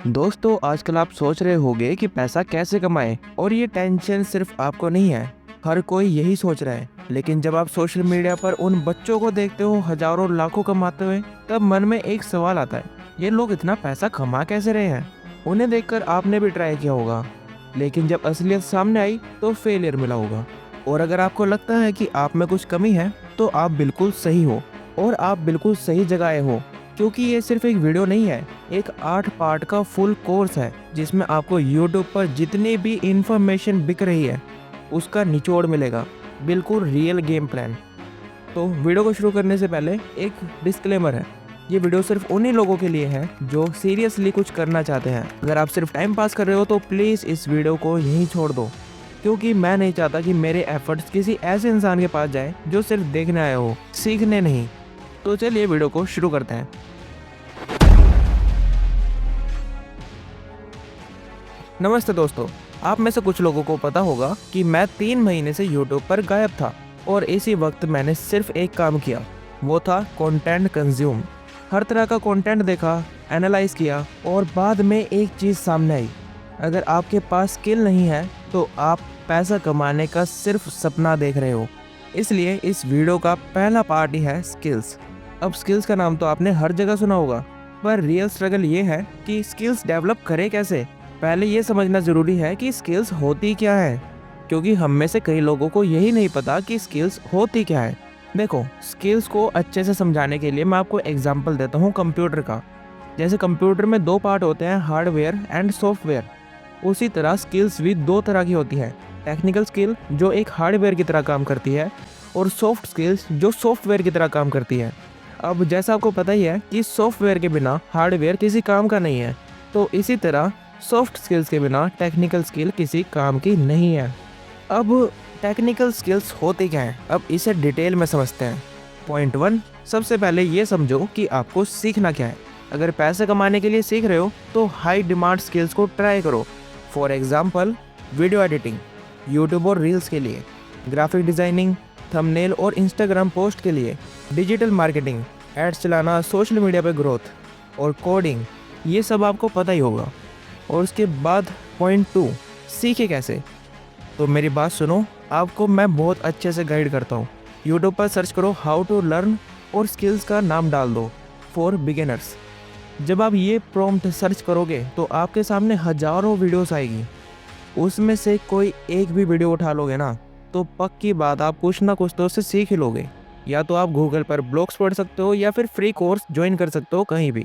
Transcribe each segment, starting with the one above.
दोस्तों, आजकल आप सोच रहे होंगे कि पैसा कैसे कमाएं और ये टेंशन सिर्फ आपको नहीं है, हर कोई यही सोच रहा है। लेकिन जब आप सोशल मीडिया पर उन बच्चों को देखते हो हजारों लाखों कमाते हुए, तब मन में एक सवाल आता है, ये लोग इतना पैसा कमा कैसे रहे हैं। उन्हें देखकर आपने भी ट्राई किया होगा, लेकिन जब असलियत सामने आई तो फेलियर मिला होगा। और अगर आपको लगता है कि आप में कुछ कमी है, तो आप बिल्कुल सही हो और आप बिल्कुल सही जगह आए हो, क्योंकि ये सिर्फ एक वीडियो नहीं है, एक 8 पार्ट का फुल कोर्स है जिसमें आपको YouTube पर जितनी भी इंफॉर्मेशन बिक रही है उसका निचोड़ मिलेगा, बिल्कुल रियल गेम प्लान। तो वीडियो को शुरू करने से पहले एक डिस्क्लेमर है, ये वीडियो सिर्फ उन्हीं लोगों के लिए है जो सीरियसली कुछ करना चाहते हैं। अगर आप सिर्फ टाइम पास कर रहे हो तो प्लीज़ इस वीडियो को यहीं छोड़ दो, क्योंकि मैं नहीं चाहता कि मेरे एफर्ट्स किसी ऐसे इंसान के पास जाए जो सिर्फ देखने आया हो, सीखने नहीं। तो चलिए वीडियो को शुरू करते हैं। नमस्ते दोस्तों, आप में से कुछ लोगों को पता होगा कि मैं 3 महीने से YouTube पर गायब था और इसी वक्त मैंने सिर्फ एक काम किया, वो था कंटेंट कंज्यूम। हर तरह का कंटेंट देखा, एनालाइज किया और बाद में एक चीज़ सामने आई, अगर आपके पास स्किल नहीं है तो आप पैसा कमाने का सिर्फ सपना देख रहे हो। इसलिए इस वीडियो का पहला पार्ट ही है स्किल्स। अब स्किल्स का नाम तो आपने हर जगह सुना होगा, पर रियल स्ट्रगल ये है कि स्किल्स डेवलप करें कैसे। पहले ये समझना ज़रूरी है कि स्किल्स होती क्या है, क्योंकि हम में से कई लोगों को यही नहीं पता कि स्किल्स होती क्या है। देखो, स्किल्स को अच्छे से समझाने के लिए मैं आपको एग्जांपल देता हूँ कंप्यूटर का। जैसे कंप्यूटर में 2 पार्ट होते हैं, हार्डवेयर एंड सॉफ्टवेयर। उसी तरह स्किल्स भी 2 तरह की होती है, टेक्निकल स्किल जो एक हार्डवेयर की तरह काम करती है और सॉफ्ट स्किल्स जो सॉफ्टवेयर की तरह काम करती है। अब जैसा आपको पता ही है कि सॉफ्टवेयर के बिना हार्डवेयर किसी काम का नहीं है, तो इसी तरह सॉफ्ट स्किल्स के बिना टेक्निकल स्किल किसी काम की नहीं है। अब टेक्निकल स्किल्स होते क्या हैं, अब इसे डिटेल में समझते हैं। पॉइंट 1, सबसे पहले ये समझो कि आपको सीखना क्या है। अगर पैसे कमाने के लिए सीख रहे हो तो हाई डिमांड स्किल्स को ट्राई करो। For example, video editing, YouTube और रील्स के लिए, ग्राफिक डिज़ाइनिंग, थंबनेल और इंस्टाग्राम पोस्ट के लिए, डिजिटल मार्केटिंग, एड्स चलाना, सोशल मीडिया पर ग्रोथ और कोडिंग, ये सब आपको पता ही होगा। और उसके बाद पॉइंट 2, सीखे कैसे। तो मेरी बात सुनो, आपको मैं बहुत अच्छे से गाइड करता हूँ। यूट्यूब पर सर्च करो हाउ टू लर्न और स्किल्स का नाम डाल दो फॉर बिगिनर्स। जब आप ये प्रॉम्प्ट सर्च करोगे तो आपके सामने हजारों वीडियोस आएगी, उसमें से कोई एक भी वीडियो उठा लोगे ना, तो पक्की बात आप कुछ ना कुछ तो उससे सीख ही लोगे। या तो आप गूगल पर ब्लॉग्स पढ़ सकते हो या फिर फ्री कोर्स ज्वाइन कर सकते हो कहीं भी।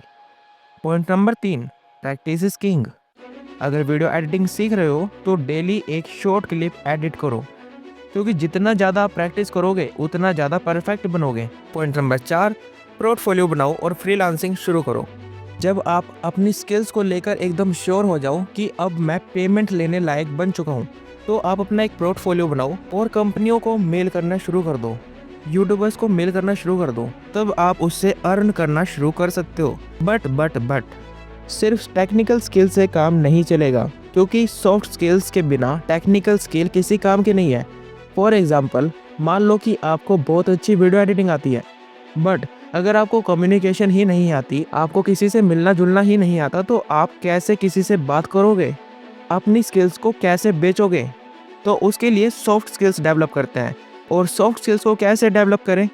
Point number 3, practice is king. अगर वीडियो एडिटिंग सीख रहे हो तो डेली एक शॉर्ट क्लिप एडिट करो, क्योंकि जितना ज़्यादा आप प्रैक्टिस करोगे उतना ज़्यादा परफेक्ट बनोगे। पॉइंट नंबर 4, पोर्टफोलियो बनाओ और फ्रीलांसिंग शुरू करो। जब आप अपनी स्किल्स को लेकर एकदम श्योर हो जाओ कि अब मैं पेमेंट लेने लायक बन चुका हूँ, तो आप अपना एक पोर्टफोलियो बनाओ और कंपनियों को मेल करना शुरू कर दो, यूट्यूबर्स को मेल करना शुरू कर दो, तब आप उससे अर्न करना शुरू कर सकते हो। बट सिर्फ टेक्निकल स्किल से काम नहीं चलेगा, क्योंकि सॉफ्ट स्किल्स के बिना टेक्निकल स्किल किसी काम की नहीं है। फॉर एग्जांपल, मान लो कि आपको बहुत अच्छी वीडियो एडिटिंग आती है, बट अगर आपको कम्युनिकेशन ही नहीं आती, आपको किसी से मिलना जुलना ही नहीं आता, तो आप कैसे किसी से बात करोगे, अपनी स्किल्स को कैसे बेचोगे। तो उसके लिए सॉफ्ट स्किल्स डेवलप करते हैं। और सॉफ्ट स्किल्स को कैसे डेवलप करें।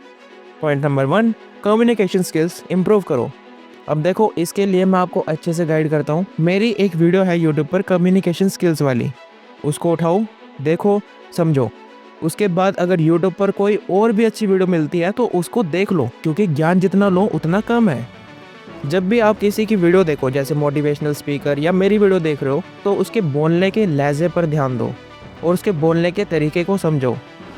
Point number 1, communication skills improve करो। अब देखो, इसके लिए मैं आपको अच्छे से गाइड करता हूँ। मेरी एक वीडियो है यूट्यूब पर कम्युनिकेशन स्किल्स वाली, उसको उठाओ, देखो, समझो। उसके बाद अगर यूट्यूब पर कोई और भी अच्छी वीडियो मिलती है तो उसको देख लो, क्योंकि ज्ञान जितना लो उतना कम है। जब भी आप किसी की वीडियो देखो, जैसे मोटिवेशनल स्पीकर या मेरी वीडियो देख रहे हो, तो उसके बोलने के लहजे पर ध्यान दो और उसके बोलने के तरीके को समझो,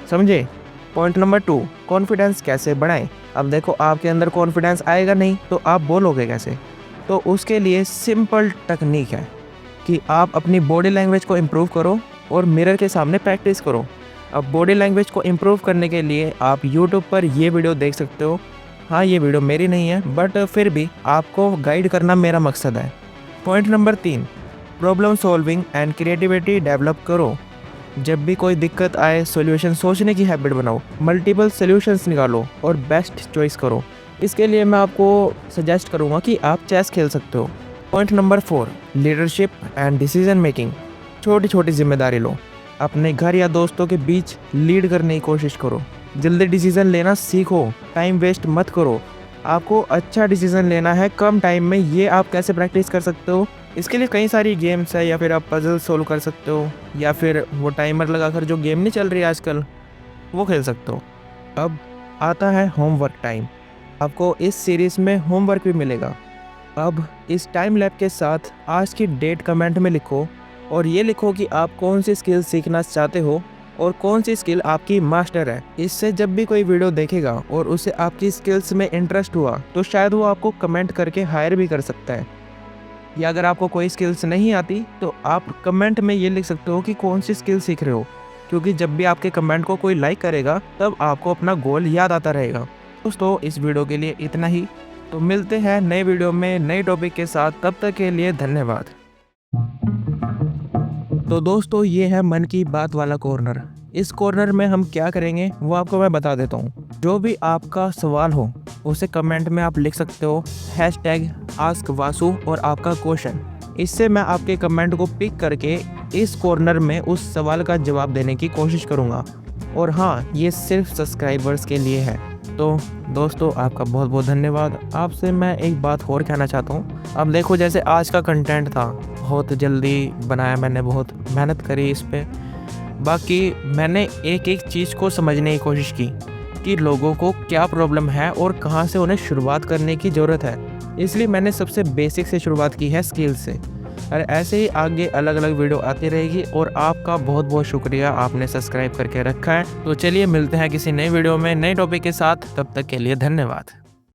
समझे। पॉइंट नंबर 2, कॉन्फिडेंस कैसे बढ़ाएं। अब देखो, आपके अंदर कॉन्फिडेंस आएगा नहीं तो आप बोलोगे कैसे। तो उसके लिए सिंपल टेक्निक है कि आप अपनी बॉडी लैंग्वेज को इम्प्रूव करो और मिरर के सामने प्रैक्टिस करो। अब बॉडी लैंग्वेज को इम्प्रूव करने के लिए आप यूट्यूब पर ये वीडियो देख सकते हो। हाँ, ये वीडियो मेरी नहीं है, बट फिर भी आपको गाइड करना मेरा मकसद है। Point number 3, problem solving and creativity develop करो। जब भी कोई दिक्कत आए, सॉल्यूशन सोचने की हैबिट बनाओ, मल्टीपल सॉल्यूशंस निकालो और बेस्ट चॉइस करो। इसके लिए मैं आपको सजेस्ट करूँगा कि आप चेस खेल सकते हो। Point number 4, leadership and decision making. छोटी छोटी जिम्मेदारी लो। अपने घर या दोस्तों के बीच लीड करने की कोशिश करो। जल्दी डिसीजन लेना सीखो, टाइम वेस्ट मत करो। आपको अच्छा डिसीजन लेना है कम टाइम में। ये आप कैसे प्रैक्टिस कर सकते हो? इसके लिए कई सारी गेम्स है, या फिर आप पजल सोल्व कर सकते हो, या फिर वो टाइमर लगाकर जो गेम नहीं चल रही है आजकल वो खेल सकते हो। अब आता है होमवर्क टाइम। आपको इस सीरीज़ में होमवर्क भी मिलेगा। अब इस टाइम लैब के साथ आज की डेट कमेंट में लिखो, और ये लिखो कि आप कौन सी स्किल सीखना चाहते हो और कौन सी स्किल आपकी मास्टर है। इससे जब भी कोई वीडियो देखेगा और उसे आपकी स्किल्स में इंटरेस्ट हुआ तो शायद वो आपको कमेंट करके हायर भी कर सकता है। या अगर आपको कोई स्किल्स नहीं आती तो आप कमेंट में ये लिख सकते हो कि कौन सी स्किल सीख रहे हो, क्योंकि जब भी आपके कमेंट को कोई लाइक करेगा तब आपको अपना गोल याद आता रहेगा। दोस्तों, इस वीडियो के लिए इतना ही। तो मिलते हैं नए वीडियो में नए टॉपिक के साथ। तब तक के लिए धन्यवाद। तो दोस्तों, ये है मन की बात वाला कॉर्नर। इस कॉर्नर में हम क्या करेंगे वो आपको मैं बता देता हूँ। जो भी आपका सवाल हो उसे कमेंट में आप लिख सकते हो, #AskVasu और आपका क्वेश्चन। इससे मैं आपके कमेंट को पिक करके इस कॉर्नर में उस सवाल का जवाब देने की कोशिश करूँगा। और हाँ, ये सिर्फ सब्सक्राइबर्स के लिए है। तो दोस्तों, आपका बहुत बहुत धन्यवाद। आपसे मैं एक बात और कहना चाहता हूँ। अब देखो, जैसे आज का कंटेंट था, बहुत जल्दी बनाया मैंने, बहुत मेहनत करी इस पे। बाकी मैंने एक एक चीज़ को समझने की कोशिश की कि लोगों को क्या प्रॉब्लम है और कहाँ से उन्हें शुरुआत करने की ज़रूरत है। इसलिए मैंने सबसे बेसिक से शुरुआत की है, स्किल से। और ऐसे ही आगे अलग अलग वीडियो आती रहेगी। और आपका बहुत बहुत शुक्रिया, आपने सब्सक्राइब करके रखा है। तो चलिए मिलते हैं किसी नई वीडियो में नए टॉपिक के साथ। तब तक के लिए धन्यवाद।